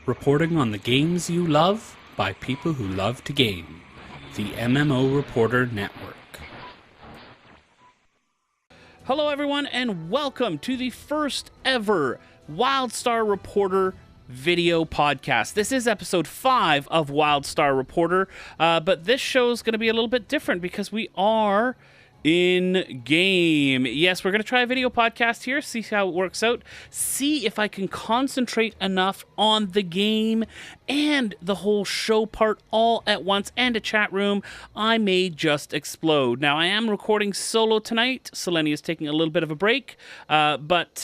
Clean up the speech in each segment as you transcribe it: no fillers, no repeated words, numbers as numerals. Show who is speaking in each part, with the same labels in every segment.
Speaker 1: reporting on the games you love by people who love to game. The MMO Reporter Network. Hello everyone, and welcome to the first ever Wildstar Reporter video podcast. This is episode 5 of Wildstar Reporter, but this show is going to be a little bit different because we are in game. Yes, we're going to try a video podcast here, see how it works out, see if I can concentrate enough on the game and the whole show part all at once, and a chat room. I may just explode. Now, I am recording solo tonight. Selene is taking a little bit of a break, but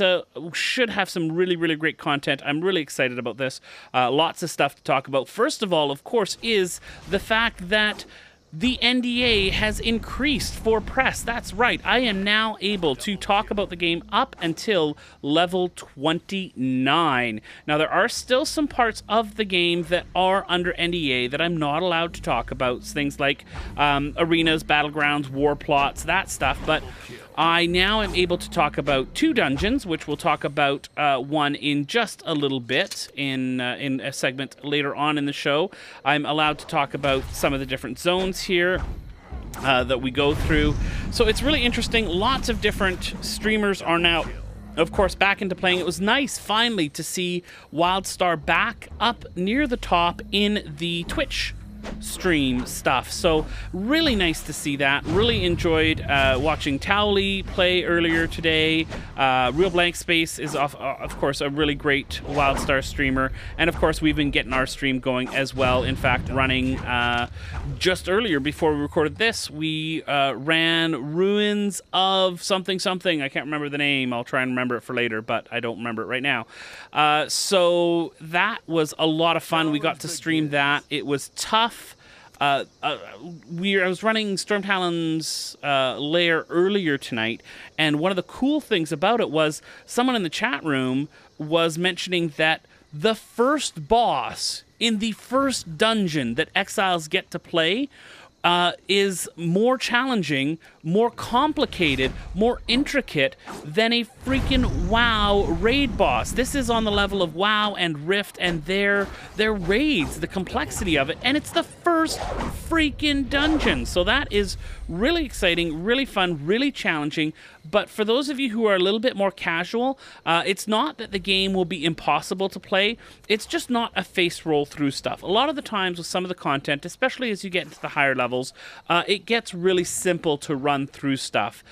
Speaker 1: should have some really great content. I'm really excited about this. Lots of stuff to talk about. First of all, of course, is the fact that the NDA has increased for press. That's right. I am now able to talk about the game up until level 29. Now, there are still some parts of the game that are under NDA that I'm not allowed to talk about. Things like arenas, battlegrounds, war plots, that stuff. But I now am able to talk about 2 dungeons, which we'll talk about one in just a little bit in a segment later on in the show. I'm allowed to talk about some of the different zones here that we go through. So it's really interesting. Lots of different streamers are now, of course, back into playing. It was nice finally to see Wildstar back up near the top in the Twitch stream stuff. So really nice to see that. Really enjoyed watching Talon play earlier today. Real Blank Space is of course a really great Wildstar streamer, and of course we've been getting our stream going as well. In fact, running just earlier before we recorded this, we ran Ruins of something. I can't remember the name. I'll try and remember it for later, but I don't remember it right now. So that was a lot of fun. We got to stream that. It was tough. I was running Stormtalon's Lair earlier tonight, and one of the cool things about it was someone in the chat room was mentioning that the first boss in the first dungeon that exiles get to play is more challenging, more complicated, more intricate than a freaking WoW raid boss. This is on the level of WoW and Rift and their raids, the complexity of it, and it's the first freaking dungeon. So that is really exciting, really fun, really challenging. But for those of you who are a little bit more casual, it's not that the game will be impossible to play. It's just not a face roll through stuff. A lot of the times with some of the content, especially as you get into the higher levels, it gets really simple to run through stuff.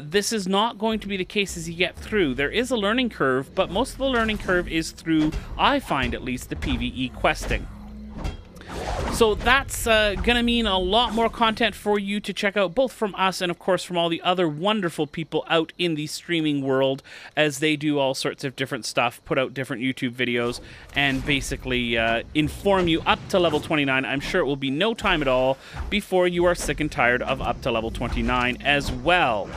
Speaker 1: This is not going to be the case as you get through. There is a learning curve, but most of the learning curve is through, I find at least, the PvE questing. So that's going to mean a lot more content for you to check out, both from us and, of course, from all the other wonderful people out in the streaming world as they do all sorts of different stuff, put out different YouTube videos, and basically inform you up to level 29. I'm sure it will be no time at all before you are sick and tired of up to level 29 as well.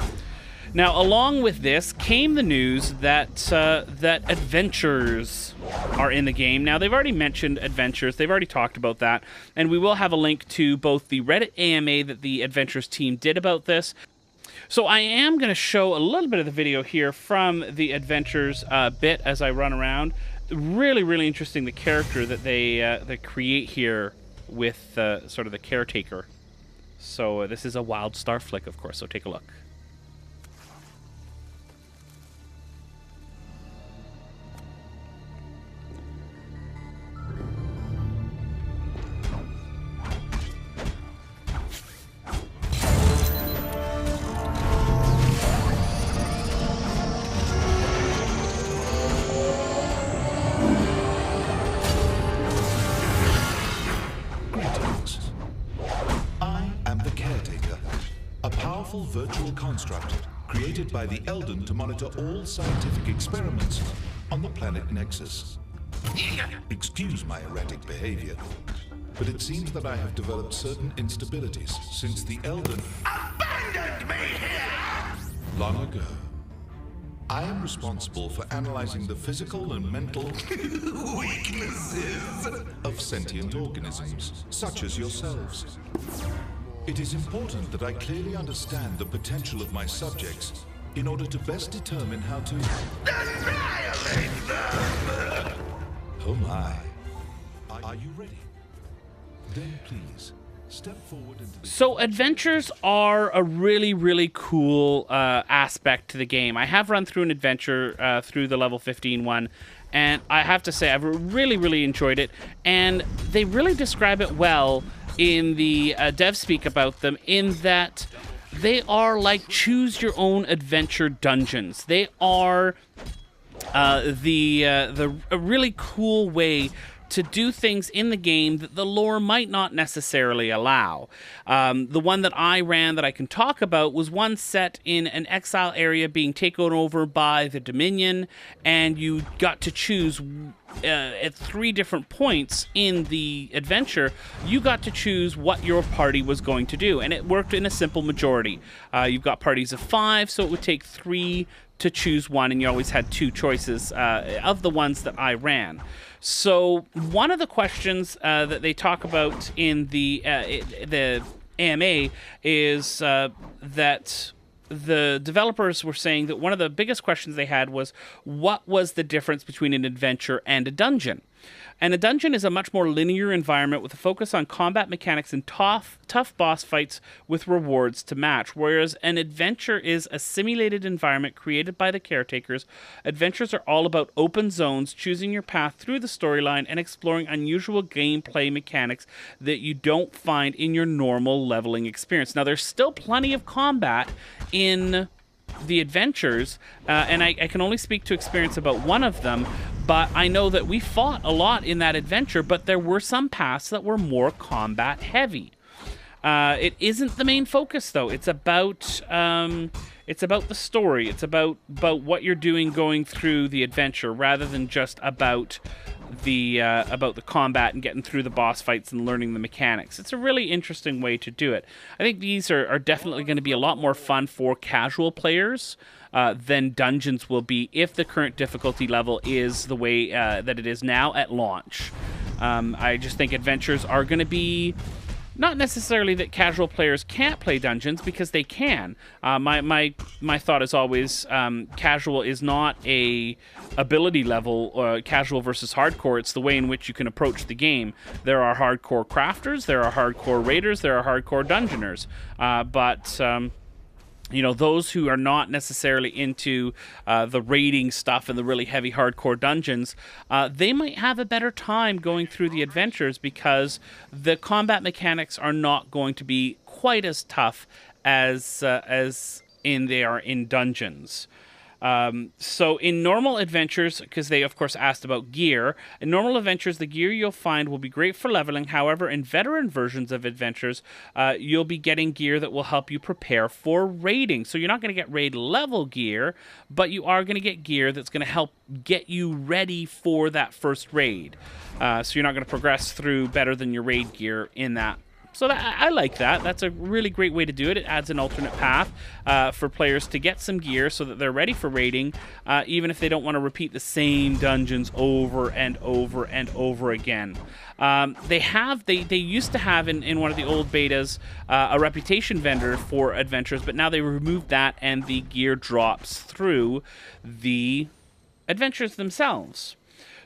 Speaker 1: Now, along with this came the news that that adventures are in the game. Now, they've already mentioned adventures. They've already talked about that. And we will have a link to both the Reddit AMA that the adventures team did about this. So I am going to show a little bit of the video here from the adventures bit as I run around. Really interesting, the character that they create here with sort of the caretaker. So this is a Wildstar flick, of course, so take a look.
Speaker 2: Virtual construct created by the Elden to monitor all scientific experiments on the planet Nexus. Excuse my erratic behavior, but it seems that I have developed certain instabilities since the Elden abandoned me here long ago. I am responsible for analyzing the physical and mental weaknesses of sentient organisms, such as yourselves. It is important that I clearly understand the potential of my subjects in order to best determine how to annihilate them. Oh my, Are you ready? Then please, step forward into the...
Speaker 1: So adventures are a really, really cool aspect to the game. I have run through an adventure through the level 15 one, and I have to say I've really, really enjoyed it. And they really describe it well in the dev speak about them, in that they are like choose your own adventure dungeons. They are a really cool way to do things in the game that the lore might not necessarily allow. The one that I ran that I can talk about was one set in an exile area being taken over by the Dominion, and you got to choose at 3 different points in the adventure, you got to choose what your party was going to do, and it worked in a simple majority. You've got parties of 5, so it would take 3 to choose one, and you always had 2 choices of the ones that I ran. So one of the questions that they talk about in the AMA is that the developers were saying that one of the biggest questions they had was, what was the difference between an adventure and a dungeon? And a dungeon is a much more linear environment with a focus on combat mechanics and tough boss fights with rewards to match, whereas an adventure is a simulated environment created by the caretakers. Adventures are all about open zones, choosing your path through the storyline, and exploring unusual gameplay mechanics that you don't find in your normal leveling experience. Now, there's still plenty of combat in the adventures, and I can only speak to experience about one of them, but I know that we fought a lot in that adventure, but there were some paths that were more combat heavy. It isn't the main focus, though. It's about the story. It's about what you're doing going through the adventure, rather than just about the combat and getting through the boss fights and learning the mechanics. It's a really interesting way to do it. I think these are definitely going to be a lot more fun for casual players than dungeons will be if the current difficulty level is the way that it is now at launch. I just think adventures are going to be... Not necessarily that casual players can't play dungeons, because they can. My thought is always casual is not a ability level, casual versus hardcore. It's the way in which you can approach the game. There are hardcore crafters, there are hardcore raiders, there are hardcore dungeoners. You know, those who are not necessarily into the raiding stuff and the really heavy hardcore dungeons, they might have a better time going through the adventures, because the combat mechanics are not going to be quite as tough as they are in dungeons. So in normal adventures, because they of course asked about gear, in normal adventures the gear you'll find will be great for leveling. However, in veteran versions of adventures, you'll be getting gear that will help you prepare for raiding. So you're not going to get raid level gear, but you are going to get gear that's going to help get you ready for that first raid. So you're not going to progress through better than your raid gear in that. So I like that. That's a really great way to do it. It adds an alternate path for players to get some gear so that they're ready for raiding, even if they don't want to repeat the same dungeons over and over and over again. They used to have in one of the old betas a reputation vendor for adventures, but now they removed that, and the gear drops through the adventures themselves.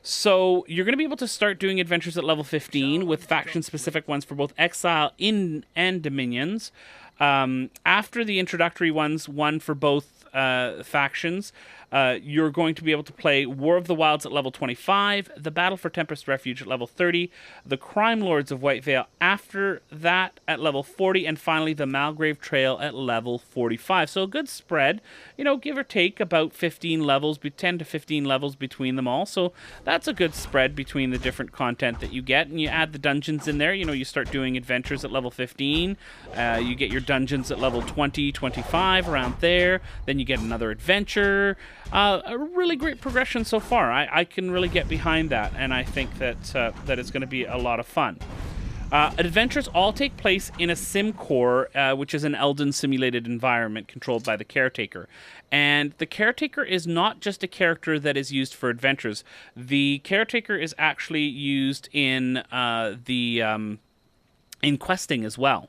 Speaker 1: So you're going to be able to start doing adventures at level 15 with faction-specific ones for both Exile and Dominions. After the introductory ones, one for both factions, you're going to be able to play War of the Wilds at level 25, the Battle for Tempest Refuge at level 30, the Crime Lords of Whitevale after that at level 40, and finally the Malgrave Trail at level 45. So a good spread, you know, give or take about 15 levels, 10 to 15 levels between them all. So that's a good spread between the different content that you get, and you add the dungeons in there. You know, you start doing adventures at level 15, you get your dungeons at level 20, 25, around there, then you get another adventure. A really great progression so far. I can really get behind that, and I think that that it's going to be a lot of fun. Adventures all take place in a sim core, which is an Elden simulated environment controlled by the Caretaker. And the Caretaker is not just a character that is used for adventures. The Caretaker is actually used in in questing as well.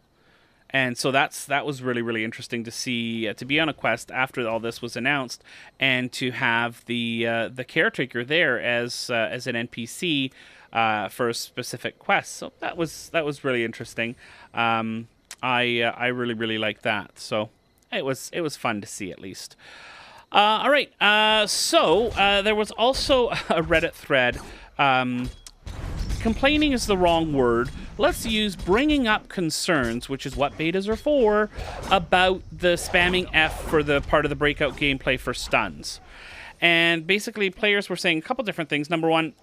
Speaker 1: And so that was really, really interesting to see, to be on a quest after all this was announced, and to have the Caretaker there as an NPC for a specific quest. So that was really interesting. I really liked that. So it was fun to see, at least. All right. So there was also a Reddit thread. Complaining is the wrong word. Let's use bringing up concerns, which is what betas are for, about the spamming F for the part of the Breakout gameplay for stuns. And basically, players were saying a couple different things. Number one,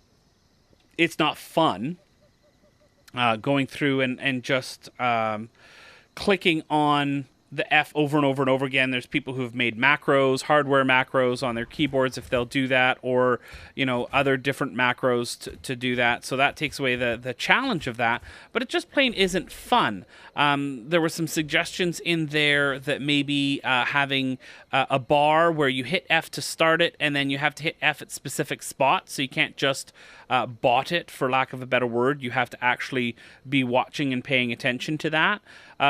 Speaker 1: it's not fun going through and just clicking on the F over and over and over again. There's people who have made macros, hardware macros on their keyboards if they'll do that, or, you know, other different macros to do that. So that takes away the challenge of that, but it just plain isn't fun. There were some suggestions in there that maybe having a bar where you hit F to start it, and then you have to hit F at specific spots, so you can't just bot it, for lack of a better word. You have to actually be watching and paying attention to that,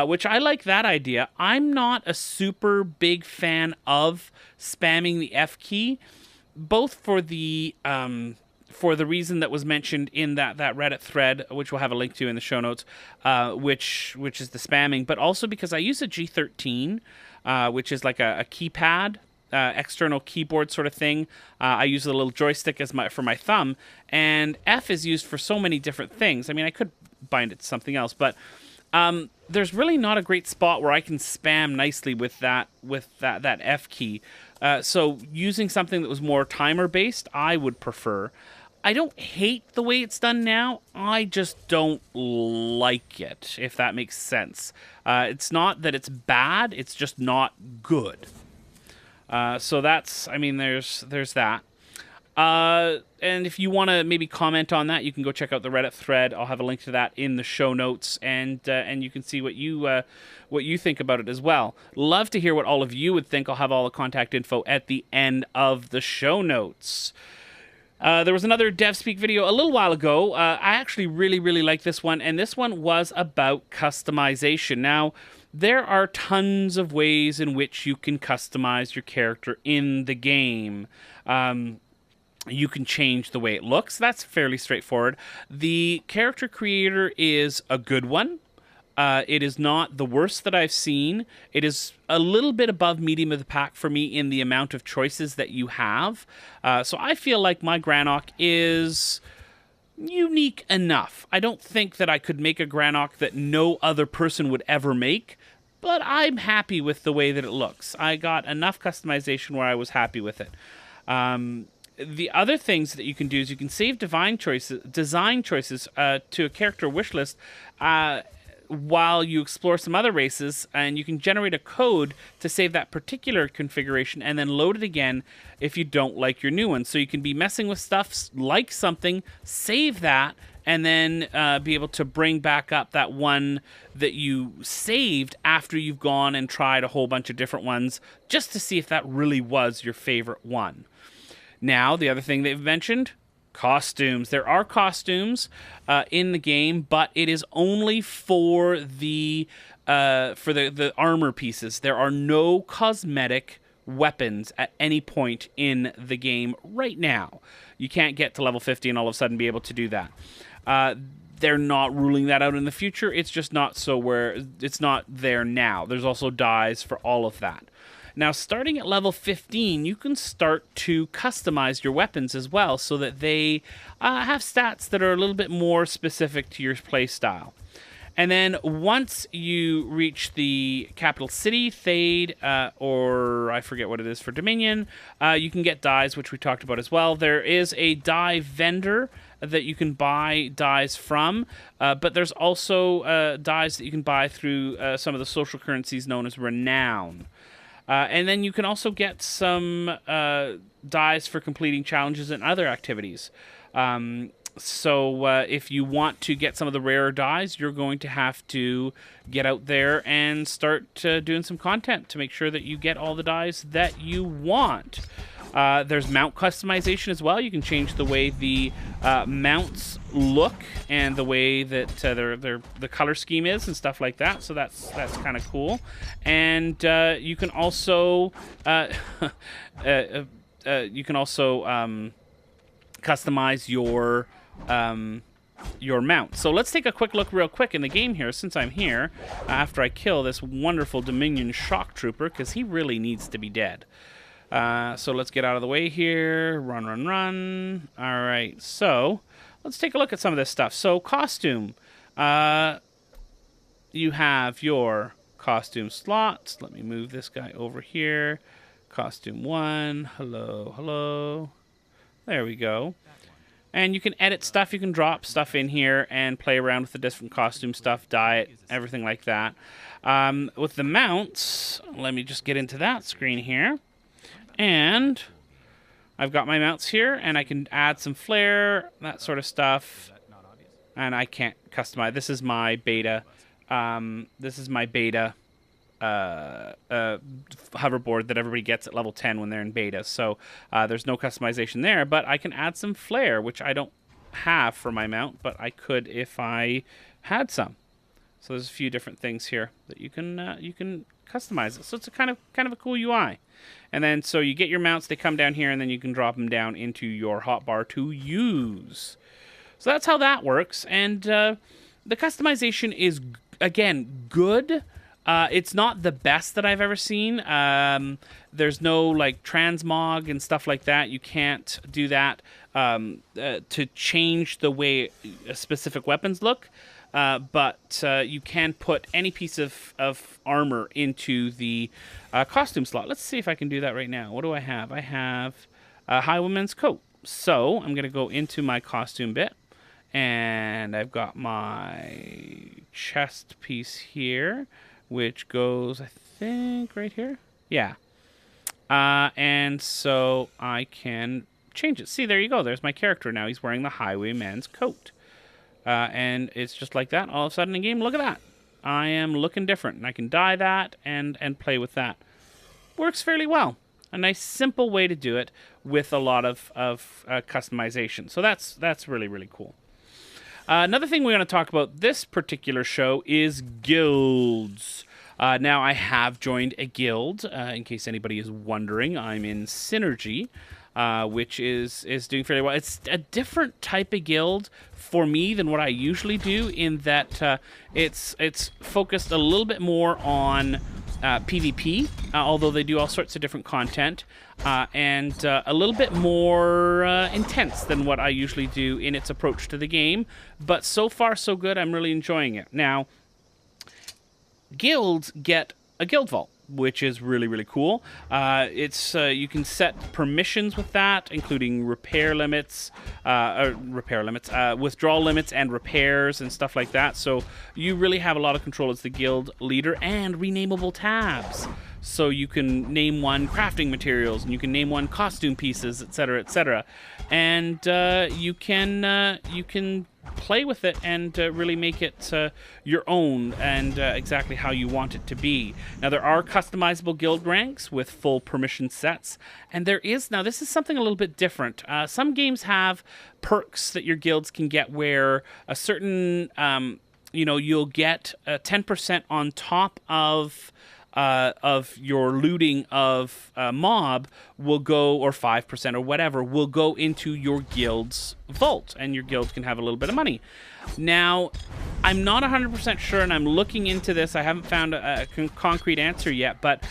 Speaker 1: which I like that idea. I'm not a super big fan of spamming the F key, both for the reason that was mentioned in that Reddit thread, which we'll have a link to in the show notes, which is the spamming, but also because I use a G13, which is like a keypad, external keyboard sort of thing. I use a little joystick for my thumb, and F is used for so many different things. I mean, I could bind it to something else, but there's really not a great spot where I can spam nicely with that F key. So using something that was more timer based, I would prefer. I don't hate the way it's done now. I just don't like it, if that makes sense. It's not that it's bad, it's just not good. So that's, I mean, there's that. And if you want to maybe comment on that, you can go check out the Reddit thread. I'll have a link to that in the show notes, and you can see what you think about it as well. Love to hear what all of you would think. I'll have all the contact info at the end of the show notes. There was another DevSpeak video a little while ago. I actually really like this one, and this one was about customization. Now, there are tons of ways in which you can customize your character in the game. You can change the way it looks. That's fairly straightforward. The character creator is a good one. It is not the worst that I've seen. It is a little bit above medium of the pack for me in the amount of choices that you have. So I feel like my Granok is unique enough. I don't think that I could make a Granok that no other person would ever make, but I'm happy with the way that it looks. I got enough customization where I was happy with it. The other things that you can do is you can save design choices to a character wish list while you explore some other races, and you can generate a code to save that particular configuration and then load it again if you don't like your new one. So you can be messing with stuff, like something, save that, and then be able to bring back up that one that you saved after you've gone and tried a whole bunch of different ones, just to see if that really was your favorite one. Now, the other thing they've mentioned, costumes. There are costumes in the game, but it is only for the armor pieces. There are no cosmetic weapons at any point in the game right now. You can't get to level 50 and all of a sudden be able to do that. They're not ruling that out in the future. It's just not it's not there now. There's also dyes for all of that. Now, starting at level 15, you can start to customize your weapons as well, so that they have stats that are a little bit more specific to your playstyle. And then once you reach the capital city, Thade, or I forget what it is for Dominion, you can get dyes, which we talked about as well. There is a dye vendor that you can buy dyes from, but there's also dyes that you can buy through some of the social currencies known as Renown. And then you can also get some dyes for completing challenges and other activities. So if you want to get some of the rarer dyes, you're going to have to get out there and start doing some content to make sure that you get all the dyes that you want. There's mount customization as well. You can change the way the mounts look and the way that the color scheme is and stuff like that. So that's kind of cool. And you can also customize your your mount. So let's take a quick look real quick in the game here, since I'm here, after I kill this wonderful Dominion Shock Trooper, because he really needs to be dead. So let's get out of the way here. Run, run, run. All right, so let's take a look at some of this stuff. So costume. You have your costume slots. Let me move this guy over here. Costume 1. Hello, hello. There we go. And you can edit stuff. You can drop stuff in here and play around with the different costume stuff, dye it, everything like that. With the mounts, let me just get into that screen here. And I've got my mounts here, and I can add some flair, that sort of stuff. And I can't customize. This is my beta. Hoverboard that everybody gets at level 10 when they're in beta. So there's no customization there, but I can add some flair, which I don't have for my mount, but I could if I had some. So there's a few different things here that you can customize it. So it's a kind of a cool UI. And then so you get your mounts, they come down here, and then you can drop them down into your hotbar to use. So that's how that works. And the customization is, again, good. It's not the best that I've ever seen. There's no like transmog and stuff like that. You can't do that to change the way specific weapons look. But you can put any piece of armor into the costume slot. Let's see if I can do that right now. What do I have? I have a Highwayman's coat. So I'm going to go into my costume bit. And I've got my chest piece here, which goes, I think, right here. Yeah. And so I can change it. See, there you go. There's my character now. He's wearing the Highwayman's coat. And it's just like that. All of a sudden in the game, look at that. I am looking different. And I can dye that and play with that. Works fairly well. A nice, simple way to do it with a lot of customization. So that's really, really cool. Another thing we're going to talk about this particular show is guilds. Now, I have joined a guild. In case anybody is wondering, I'm in Synergy, which is doing fairly well. It's a different type of guild for me than what I usually do, in that it's focused a little bit more on PvP, although they do all sorts of different content, and a little bit more intense than what I usually do in its approach to the game. But so far, so good. I'm really enjoying it. Now, guilds get a guild vault, which is really, really cool. You can set permissions with that, including withdrawal limits, and repairs and stuff like that. So you really have a lot of control as the guild leader, and renameable tabs. So you can name one crafting materials, and you can name one costume pieces, etc., etc. And you can play with it and really make it your own and exactly how you want it to be. Now, there are customizable guild ranks with full permission sets, and this is something a little bit different. Some games have perks that your guilds can get where a certain, you'll get 10% on top of your looting of mob will go, or 5% or whatever, will go into your guild's vault, and your guild can have a little bit of money. Now, I'm not 100% sure, and I'm looking into this. I haven't found a concrete answer yet, but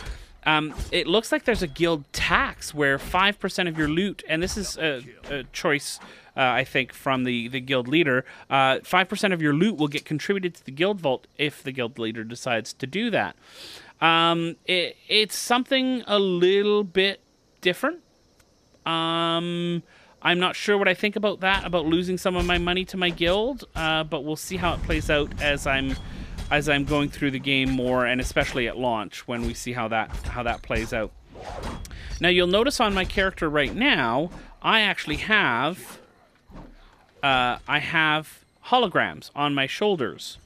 Speaker 1: it looks like there's a guild tax where 5% of your loot, and this is a choice, I think, from the guild leader, 5% of your loot will get contributed to the guild vault if the guild leader decides to do that. It's something a little bit different. I'm not sure what I think about that, about losing some of my money to my guild, but we'll see how it plays out as I'm going through the game more, and especially at launch when we see how that plays out. Now, you'll notice on my character right now, I actually have holograms on my shoulders.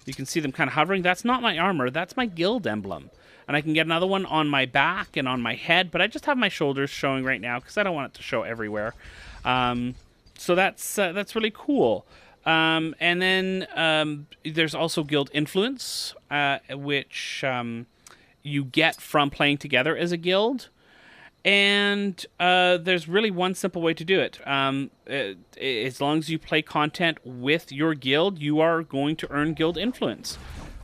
Speaker 1: You can see them kind of hovering. That's not my armor. That's my guild emblem. And I can get another one on my back and on my head, but I just have my shoulders showing right now because I don't want it to show everywhere. So that's really cool. And then there's also guild influence, which you get from playing together as a guild. And there's really one simple way to do it. As long as you play content with your guild, you are going to earn guild influence.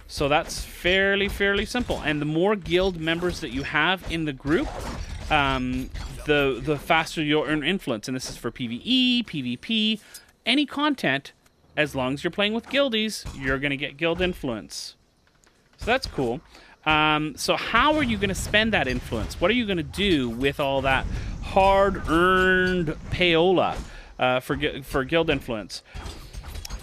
Speaker 1: So that's fairly simple. And the more guild members that you have in the group, the faster you'll earn influence. And this is for PvE, PvP, any content. As long as you're playing with guildies, you're going to get guild influence. So that's cool. So how are you going to spend that influence? What are you going to do with all that hard-earned payola for guild influence?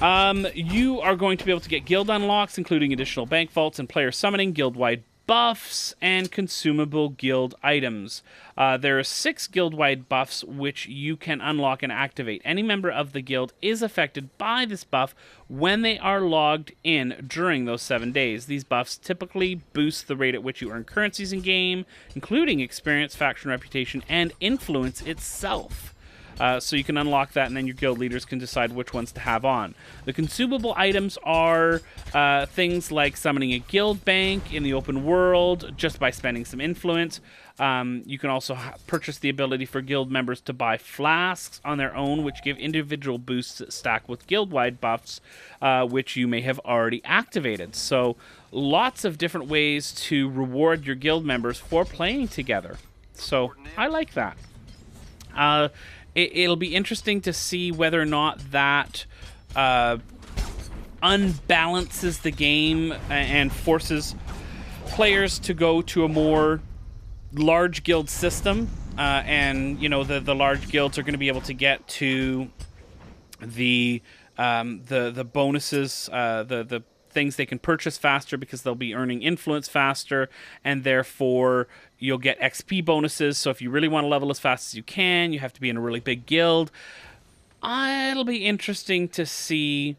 Speaker 1: You are going to be able to get guild unlocks, including additional bank vaults and player summoning, guild-wide buffs, and consumable guild items. There are 6 guild-wide buffs which you can unlock and activate. Any member of the guild is affected by this buff when they are logged in during those 7 days. These buffs typically boost the rate at which you earn currencies in-game, including experience, faction reputation, and influence itself. So you can unlock that, and then your guild leaders can decide which ones to have on. The consumable items are things like summoning a guild bank in the open world just by spending some influence. You can also purchase the ability for guild members to buy flasks on their own, which give individual boosts that stack with guild-wide buffs, which you may have already activated. So lots of different ways to reward your guild members for playing together. So I like that. It'll be interesting to see whether or not that unbalances the game and forces players to go to a more large guild system. And, you know, the large guilds are going to be able to get to the bonuses, the things they can purchase faster because they'll be earning influence faster, and therefore you'll get XP bonuses. So if you really want to level as fast as you can, you have to be in a really big guild. It'll be interesting to see.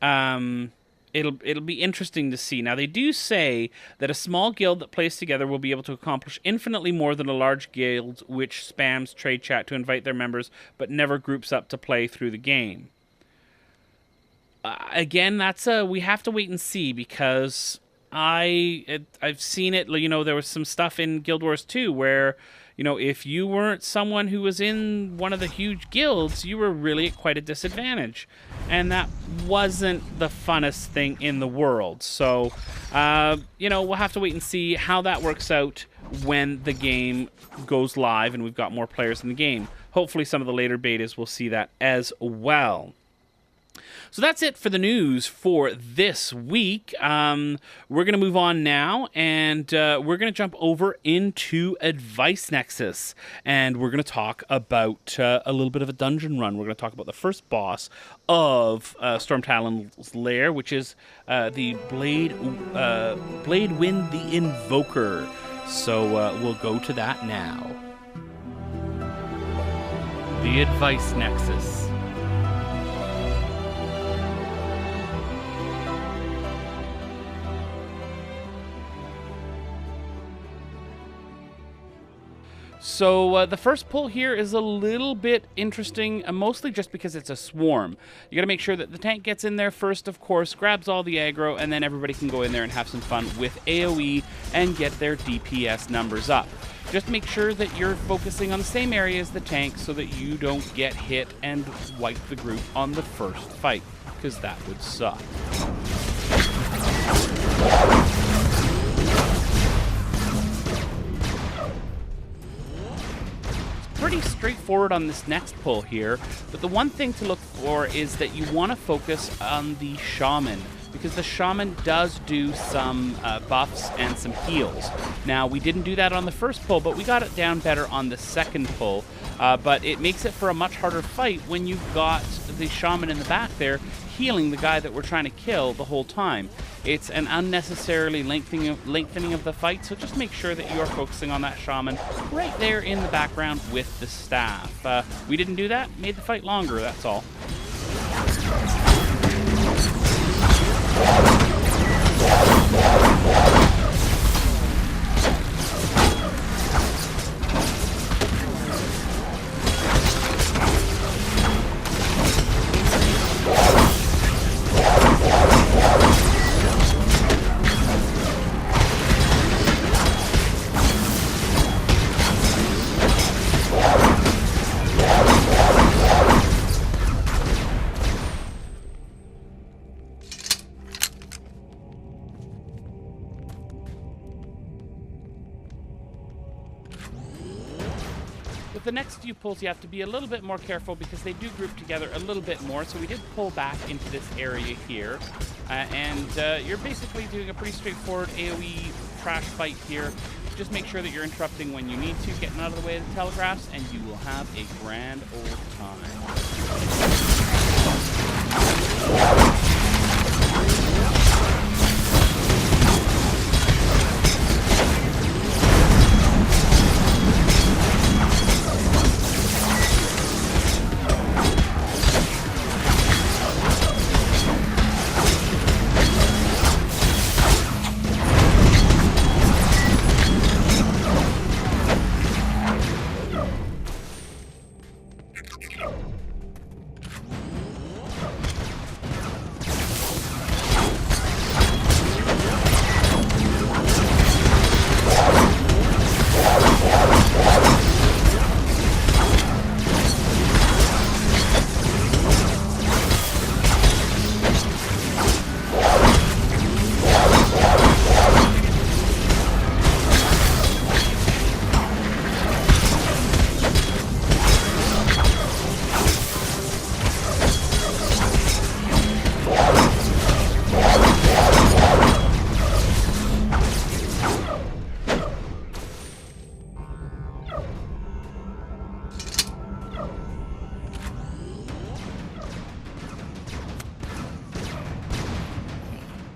Speaker 1: It'll be interesting to see. Now, they do say that a small guild that plays together will be able to accomplish infinitely more than a large guild which spams trade chat to invite their members but never groups up to play through the game. Again, that's we have to wait and see, because I've seen it. You know, there was some stuff in Guild Wars 2 where, you know, if you weren't someone who was in one of the huge guilds, you were really at quite a disadvantage, and that wasn't the funnest thing in the world. So, you know, we'll have to wait and see how that works out when the game goes live and we've got more players in the game. Hopefully, some of the later betas will see that as well. So that's it for the news for this week. We're going to move on now, and we're going to jump over into Advice Nexus, and we're going to talk about a little bit of a dungeon run. We're going to talk about the first boss of Stormtalon's Lair, which is the Blade Wind the Invoker. So we'll go to that now. The Advice Nexus. So the first pull here is a little bit interesting, mostly just because it's a swarm. You got to make sure that the tank gets in there first, of course, grabs all the aggro, and then everybody can go in there and have some fun with AoE and get their DPS numbers up. Just make sure that you're focusing on the same area as the tank so that you don't get hit and wipe the group on the first fight, because that would suck. Pretty straightforward on this next pull here, but the one thing to look for is that you want to focus on the shaman, because the shaman does do some buffs and some heals. Now, we didn't do that on the first pull, but we got it down better on the second pull, but it makes it for a much harder fight when you've got the shaman in the back there healing the guy that we're trying to kill the whole time. It's an unnecessarily lengthening of the fight, so just make sure that you're focusing on that shaman right there in the background with the staff. We didn't do that, made the fight longer, that's all. the next few pulls you have to be a little bit more careful because they do group together a little bit more. So we did pull back into this area here. You're basically doing a pretty straightforward AoE trash fight here. Just make sure that you're interrupting when you need to, getting out of the way of the telegraphs, and you will have a grand old time.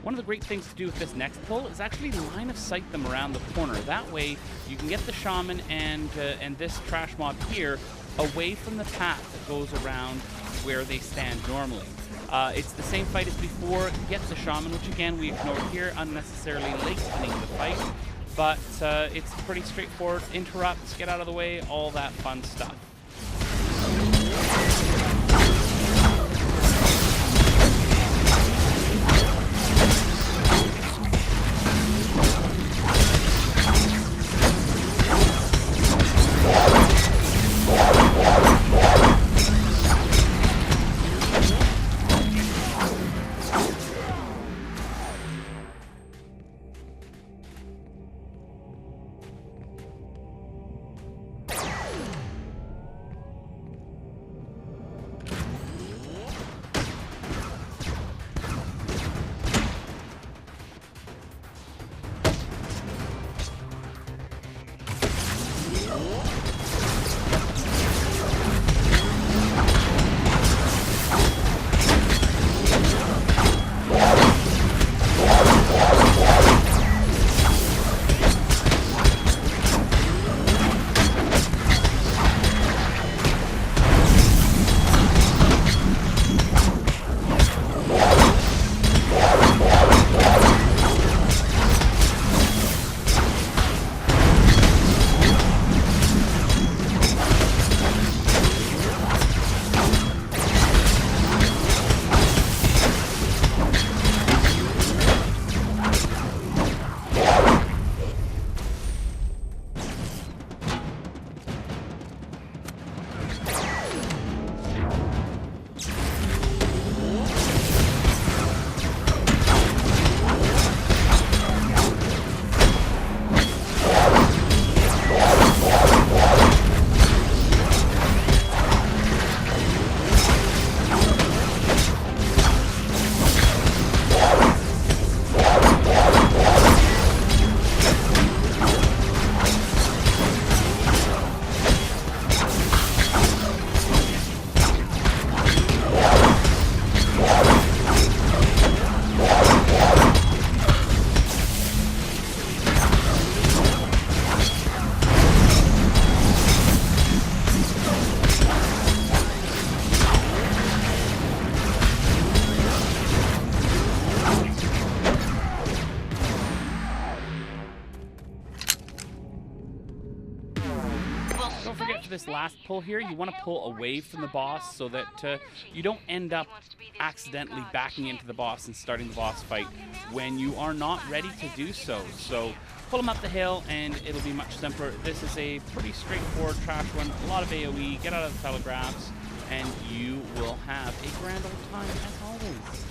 Speaker 1: One of the great things to do with this next pull is actually line of sight them around the corner. That way, you can get the shaman and this trash mob here away from the path that goes around where they stand normally. It's the same fight as before. Get the shaman, which again we ignored here, unnecessarily lengthening the fight. But it's pretty straightforward. Interrupts, get out of the way, all that fun stuff. This last pull here, you want to pull away from the boss so that you don't end up accidentally backing into the boss and starting the boss fight when you are not ready to do so. So pull them up the hill and it'll be much simpler. This is a pretty straightforward trash one, a lot of AoE, get out of the telegraphs, and you will have a grand old time as always.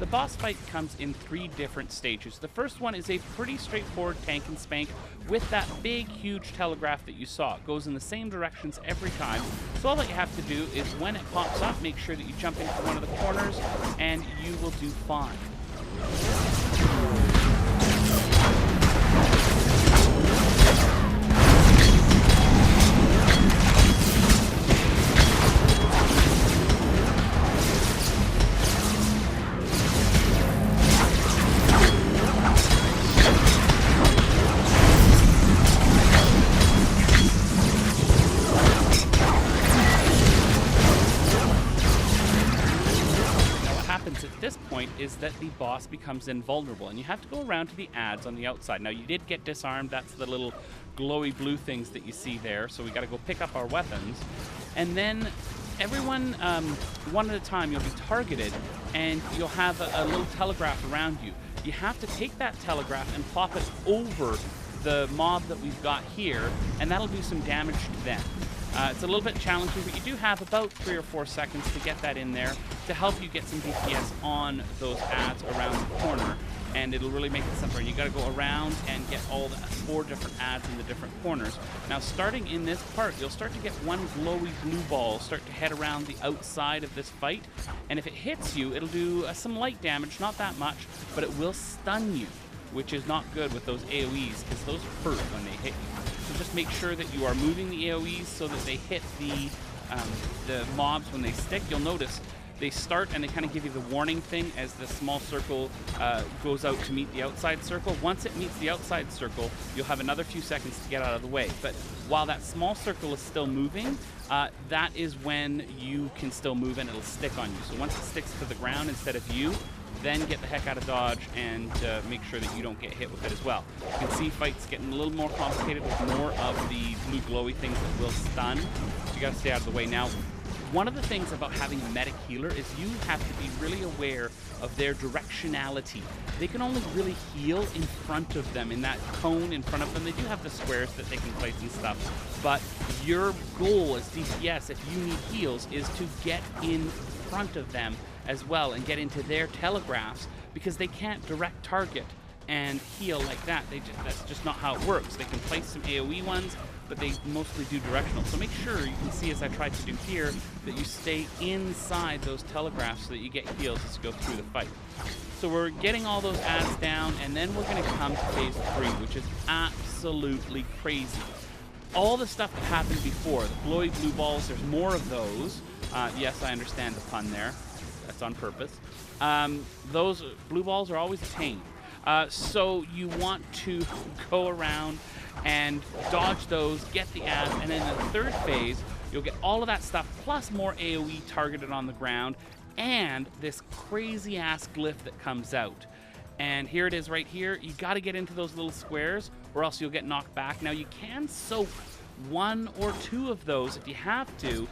Speaker 1: the boss fight comes in 3 different stages. The first one is a pretty straightforward tank and spank with that big, huge telegraph that you saw. It goes in the same directions every time. So all that you have to do is when it pops up, make sure that you jump into one of the corners and you will do fine. At this point is that the boss becomes invulnerable, and you have to go around to the ads on the outside. Now, you did get disarmed. That's the little glowy blue things that you see there, so we got to go pick up our weapons. And then everyone, one at a time, you'll be targeted, and you'll have a little telegraph around you. You have to take that telegraph and plop it over the mob that we've got here, and that'll do some damage to them. It's a little bit challenging, but you do have about 3 or 4 seconds to get that in there to help you get some DPS on those ads around the corner, and it'll really make it simpler. You got to go around and get all the 4 different ads in the different corners. Now, starting in this part, you'll start to get one glowy blue ball start to head around the outside of this fight, and if it hits you, it'll do some light damage, not that much, but it will stun you, which is not good with those AoEs, because those hurt when they hit you. So just make sure that you are moving the AoEs so that they hit the mobs when they stick. You'll notice they start and they kind of give you the warning thing as the small circle goes out to meet the outside circle. Once it meets the outside circle, you'll have another few seconds to get out of the way. But while that small circle is still moving, that is when you can still move and it'll stick on you. So once it sticks to the ground instead of you, then get the heck out of dodge and make sure that you don't get hit with it as well. You can see fights getting a little more complicated with more of the blue glowy things that will stun. So you gotta stay out of the way. Now, one of the things about having a medic healer is you have to be really aware of their directionality. They can only really heal in front of them, in that cone in front of them. They do have the squares that they can place and stuff, but your goal as DPS, if you need heals, is to get in front of them as well and get into their telegraphs, because they can't direct target and heal like that. That's just not how it works. They can place some AoE ones, but they mostly do directional. So make sure, you can see as I tried to do here, that you stay inside those telegraphs so that you get heals as you go through the fight. So we're getting all those ads down, and then we're going to come to phase 3, which is absolutely crazy. All the stuff that happened before, the glowy blue balls, there's more of those. Yes, I understand the pun there. That's on purpose. Those blue balls are always a pain. So you want to go around and dodge those, get the ads, and then in the third phase, you'll get all of that stuff, plus more AoE targeted on the ground, and this crazy-ass glyph that comes out. And here it is right here. You got to get into those little squares, or else you'll get knocked back. Now, you can soak 1 or 2 of those if you have to,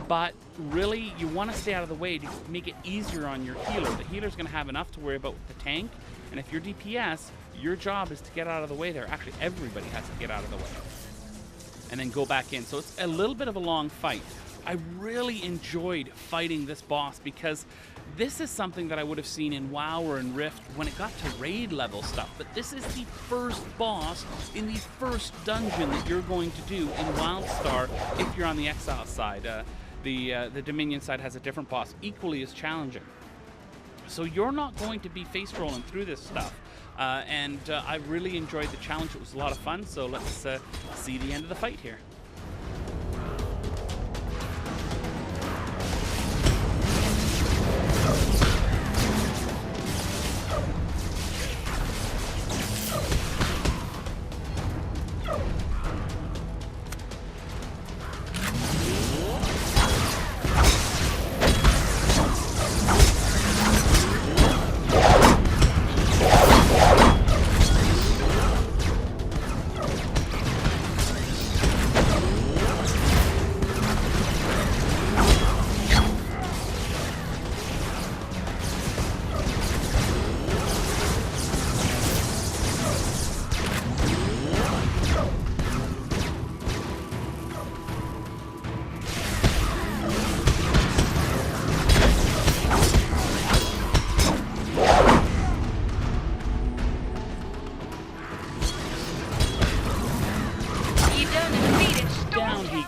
Speaker 1: but really, you want to stay out of the way to make it easier on your healer. The healer's going to have enough to worry about with the tank, and if you're DPS, your job is to get out of the way there. Actually, everybody has to get out of the way and then go back in. So it's a little bit of a long fight. I really enjoyed fighting this boss because this is something that I would have seen in WoW or in Rift when it got to raid level stuff, but this is the first boss in the first dungeon that you're going to do in Wildstar if you're on the Exile side. The Dominion side has a different boss, equally as challenging. So you're not going to be face rolling through this stuff. And I really enjoyed the challenge. It was a lot of fun, so let's see the end of the fight here.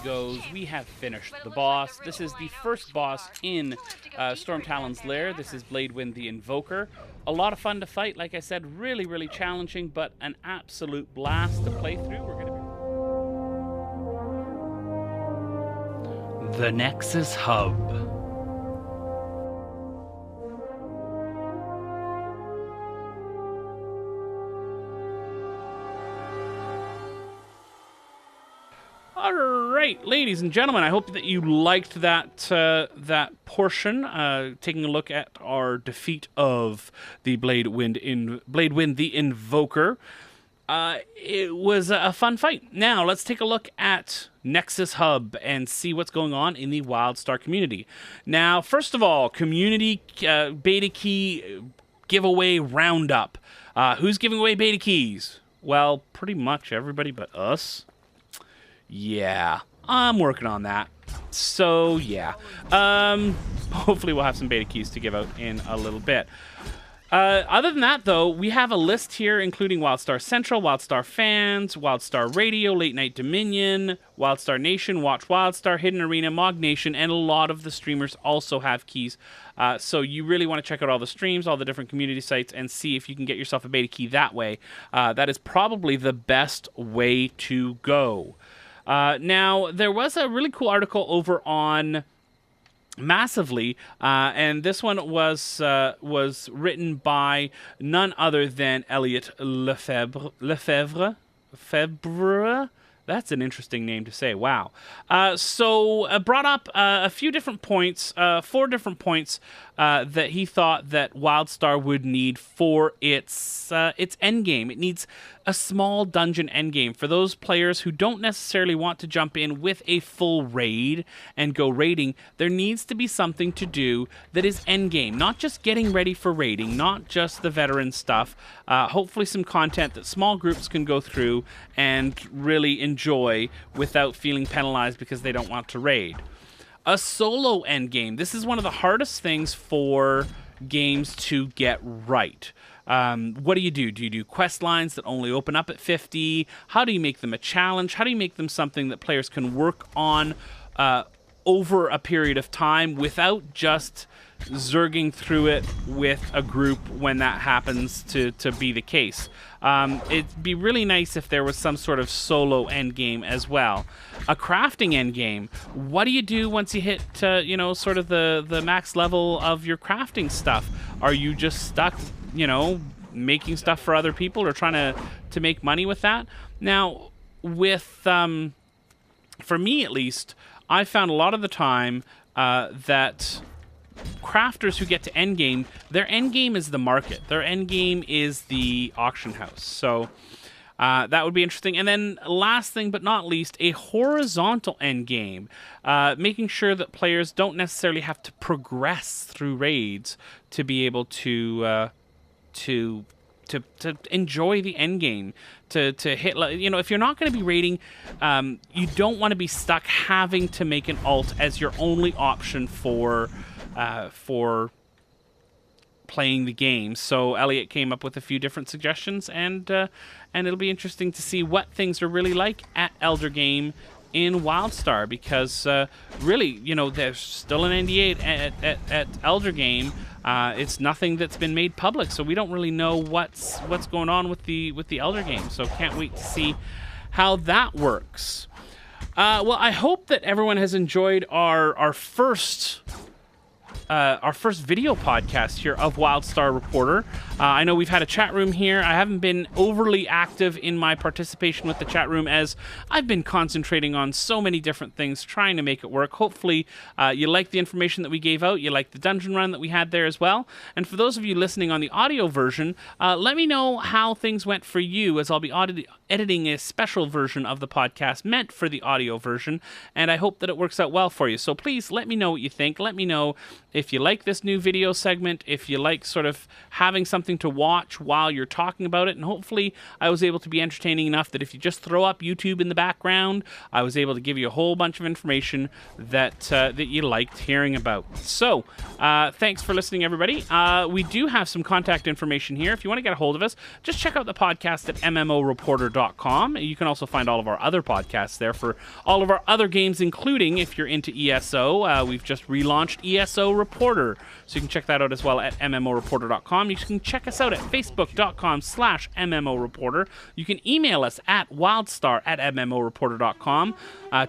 Speaker 1: goes, we have finished the boss. This is the first boss in Stormtalon's Lair. This is Bladewind the Invoker. A lot of fun to fight. Like I said, really, really challenging, but an absolute blast to play through. We're going to be... The Nexus Hub. All right, ladies and gentlemen, I hope that you liked that that portion, taking a look at our defeat of the Bladewind the Invoker. It was a fun fight. Now, let's take a look at Nexus Hub and see what's going on in the Wildstar community. Now, first of all, community beta key giveaway roundup. Who's giving away beta keys? Well, pretty much everybody but us. Yeah, I'm working on that. So, yeah. Hopefully we'll have some beta keys to give out in a little bit. Other than that, though, we have a list here including Wildstar Central, Wildstar Fans, Wildstar Radio, Late Night Dominion, Wildstar Nation, Watch Wildstar, Hidden Arena, Mog Nation, and a lot of the streamers also have keys. So you really want to check out all the streams, all the different community sites, and see if you can get yourself a beta key that way. That is probably the best way to go. Now, there was a really cool article over on Massively, and this one was written by none other than Elliot Lefebvre. That's an interesting name to say. Wow. So brought up a few different points, 4 different points that he thought that Wildstar would need for its endgame. It needs a small dungeon endgame for those players who don't necessarily want to jump in with a full raid and go raiding. There needs to be something to do that is endgame, not just getting ready for raiding, not just the veteran stuff. Hopefully some content that small groups can go through and really enjoy without feeling penalized because they don't want to raid. A solo endgame. This is one of the hardest things for games to get right. What do you do? Do you do quest lines that only open up at 50? How do you make them a challenge? How do you make them something that players can work on over a period of time without just zerging through it with a group when that happens to be the case? It'd be really nice if there was some sort of solo endgame as well. A crafting endgame. What do you do once you hit, sort of the max level of your crafting stuff? Are you just stuck, making stuff for other people or trying to make money with that? Now, with, for me at least, I found a lot of the time that crafters who get to endgame, their endgame is the market. Their endgame is the auction house. So that would be interesting. And then last thing but not least, a horizontal endgame. Making sure that players don't necessarily have to progress through raids to be able to enjoy the end game, to hit, if you're not going to be raiding, you don't want to be stuck having to make an alt as your only option for playing the game. So Elliot came up with a few different suggestions, and it'll be interesting to see what things are really like at Elder Game in Wildstar, because really, there's still an NDA at Elder Game. It's nothing that's been made public, so we don't really know what's going on with the Elder Game. So can't wait to see how that works. Well, I hope that everyone has enjoyed our first video podcast here of Wildstar Reporter. I know we've had a chat room here. I haven't been overly active in my participation with the chat room as I've been concentrating on so many different things, trying to make it work. Hopefully, you like the information that we gave out. You like the dungeon run that we had there as well. And for those of you listening on the audio version, let me know how things went for you, as I'll be editing a special version of the podcast meant for the audio version, and I hope that it works out well for you. So please let me know what you think. Let me know if you like this new video segment, if you like sort of having something to watch while you're talking about it, and hopefully I was able to be entertaining enough that if you just throw up YouTube in the background, I was able to give you a whole bunch of information that you liked hearing about. So, thanks for listening, everybody. We do have some contact information here. If you want to get a hold of us, just check out the podcast at mmororeporter.com. MMOreporter.com. You can also find all of our other podcasts there for all of our other games, including, if you're into ESO, we've just relaunched ESO Reporter. So you can check that out as well at MMOreporter.com. You can check us out at Facebook.com/MMOreporter. You can email us at Wildstar@MMOreporter.com.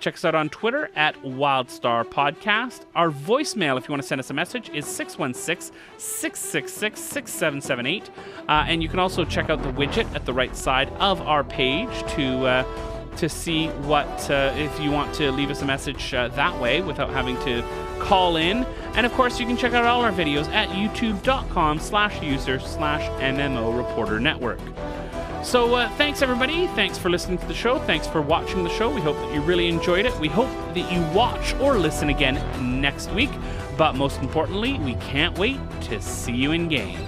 Speaker 1: Check us out on Twitter at Wildstar Podcast. Our voicemail, if you want to send us a message, is 616-666-6778. And you can also check out the widget at the right side of our page to see what, if you want to leave us a message that way without having to call in. And of course, you can check out all our videos at youtube.com/user/MMO Reporter Network. So thanks, everybody. Thanks for listening to the show. Thanks for watching the show. We hope that you really enjoyed it. We hope that you watch or listen again next week. But most importantly, we can't wait to see you in game.